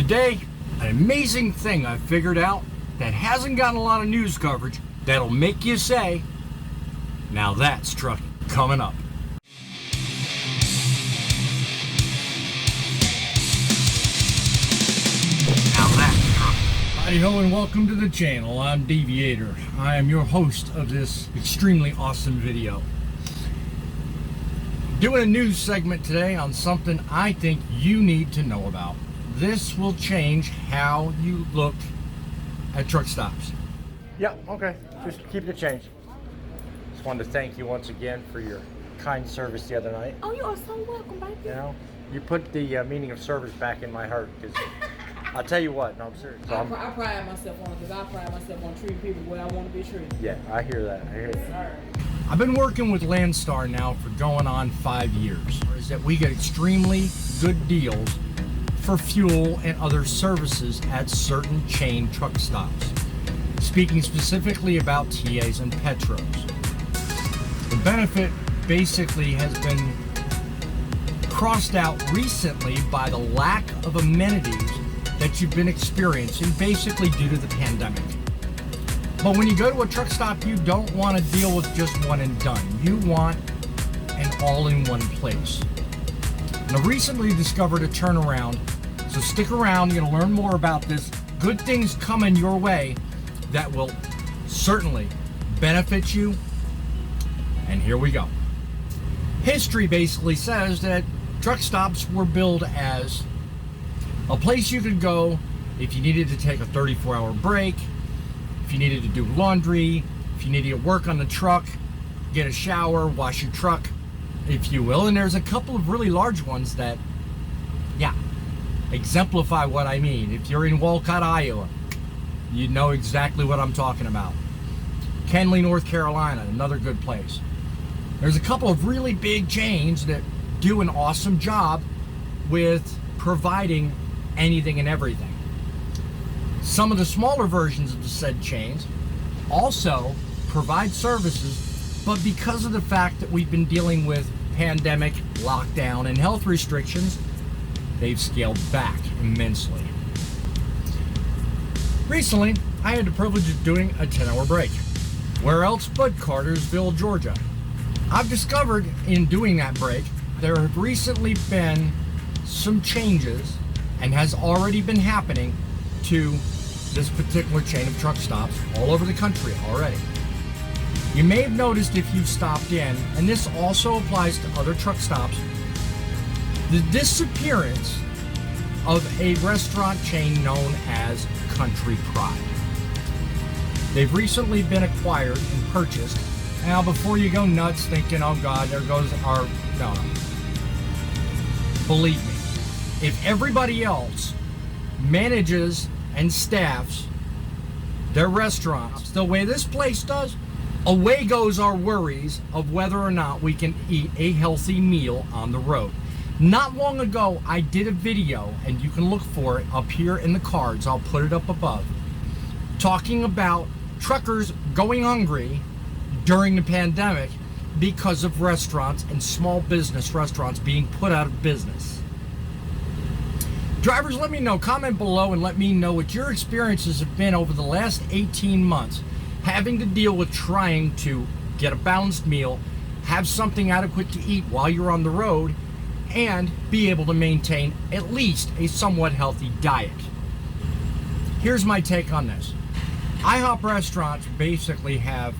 Today, an amazing thing I figured out that hasn't gotten a lot of news coverage that'll make you say, now that's trucking. Coming up. Now that's trucking. Howdy ho and welcome to the channel. I'm Deviator. I am your host of this extremely awesome video. Doing a news segment today on something I think you need to know about. This will change how you look at truck stops. Yeah, okay. Just keep the change. Just wanted to thank you once again for your kind service the other night. Oh, you are so welcome, baby. You know, you put the meaning of service back in my heart. Because I'll tell you what, no, I'm serious. So I pride myself on it because I pride myself on treating people the way I want to be treated. Yeah, I hear that. I hear that. Sorry. I've been working with Landstar now for going on 5 years. Is that we get extremely good deals for fuel and other services at certain chain truck stops. Speaking specifically about TAs and Petros. The benefit basically has been crossed out recently by the lack of amenities that you've been experiencing basically due to the pandemic. But when you go to a truck stop, you don't want to deal with just one and done. You want an all-in-one place. And I've recently discovered a turnaround, so stick around. You're going to learn more about this. Good things coming your way that will certainly benefit you. And here we go. History basically says that truck stops were built as a place you could go if you needed to take a 34-hour break, if you needed to do laundry, if you needed to work on the truck, get a shower, wash your truck, if you will. And there's a couple of really large ones that, yeah, exemplify what I mean. If you're in Walcott, Iowa, you know exactly what I'm talking about. Kenly, North Carolina, another good place. There's a couple of really big chains that do an awesome job with providing anything and everything. Some of the smaller versions of the said chains also provide services, but because of the fact that we've been dealing with pandemic, lockdown, and health restrictions, they've scaled back immensely. Recently, I had the privilege of doing a 10-hour break. Where else but Cartersville, Georgia. I've discovered in doing that break, there have recently been some changes and has already been happening to this particular chain of truck stops all over the country already. You may have noticed if you've stopped in, and this also applies to other truck stops, the disappearance of a restaurant chain known as Country Pride. They've recently been acquired and purchased. Now, before you go nuts thinking, oh God, there goes our, no. Believe me, if everybody else manages and staffs their restaurants the way this place does, away goes our worries of whether or not we can eat a healthy meal on the road. Not long ago, I did a video, and you can look for it up here in the cards, I'll put it up above, talking about truckers going hungry during the pandemic because of restaurants and small business restaurants being put out of business. Drivers, let me know, comment below and let me know what your experiences have been over the last 18 months having to deal with trying to get a balanced meal, have something adequate to eat while you're on the road, and be able to maintain at least a somewhat healthy diet. Here's my take on this. IHOP restaurants basically have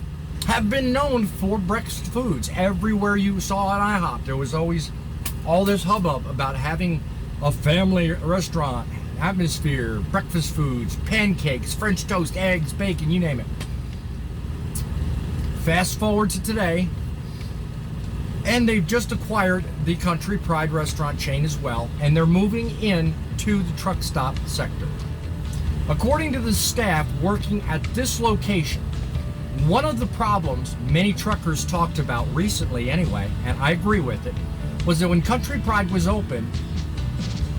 been known for breakfast foods. Everywhere you saw an IHOP, there was always all this hubbub about having a family restaurant, atmosphere, breakfast foods, pancakes, French toast, eggs, bacon, you name it. Fast forward to today, and they've just acquired the Country Pride restaurant chain as well, and they're moving into the truck stop sector. According to the staff working at this location, one of the problems many truckers talked about recently anyway, and I agree with it, was that when Country Pride was open,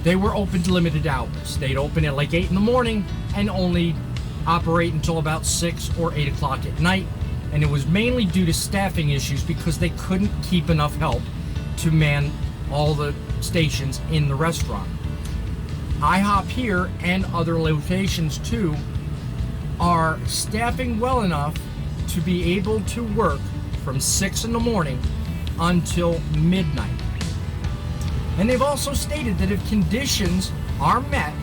they were open to limited hours. They'd open at like 8 in the morning and only operate until about 6 or 8 o'clock at night. And it was mainly due to staffing issues because they couldn't keep enough help to man all the stations in the restaurant. IHOP here and other locations too are staffing well enough to be able to work from 6 in the morning until midnight. And they've also stated that if conditions are met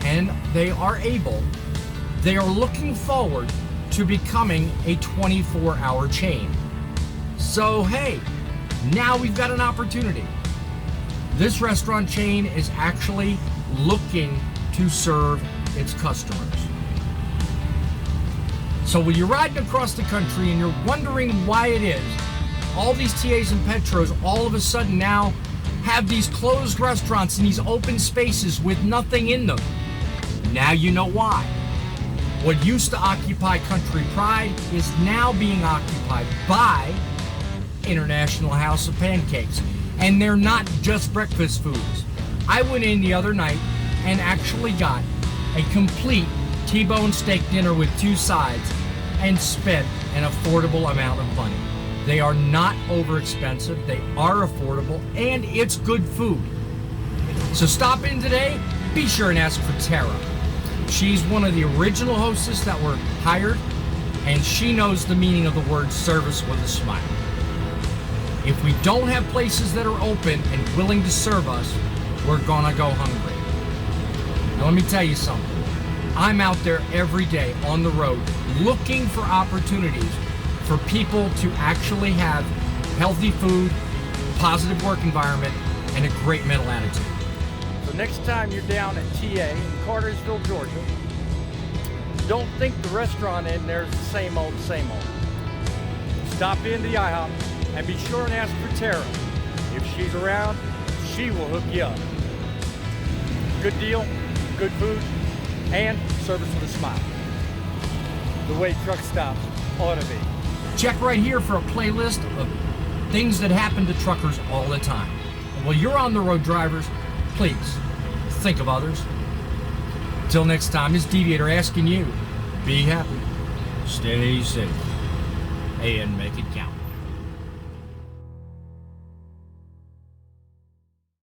and they are able, they are looking forward to becoming a 24-hour chain. So hey, now we've got an opportunity. This restaurant chain is actually looking to serve its customers. So when you're riding across the country and you're wondering why it is all these TAs and Petros all of a sudden now have these closed restaurants and these open spaces with nothing in them, now you know why. What used to occupy Country Pride is now being occupied by International House of Pancakes. And they're not just breakfast foods. I went in the other night and actually got a complete T-bone steak dinner with 2 sides and spent an affordable amount of money. They are not over expensive, they are affordable, and it's good food. So stop in today, be sure and ask for Tara. She's one of the original hostess that were hired, and she knows the meaning of the word service with a smile. If we don't have places that are open and willing to serve us, we're gonna go hungry. Now let me tell you something. I'm out there every day on the road looking for opportunities for people to actually have healthy food, positive work environment, and a great mental attitude. So next time you're down at TA in Cartersville, Georgia, don't think the restaurant in there is the same old, same old. Stop into the IHOP and be sure and ask for Tara. If she's around, she will hook you up. Good deal, good food, and service with a smile. The way truck stops ought to be. Check right here for a playlist of things that happen to truckers all the time. And while you're on the road, drivers, please think of others. Until next time, this Deviator asking you, be happy, stay safe, and make it count.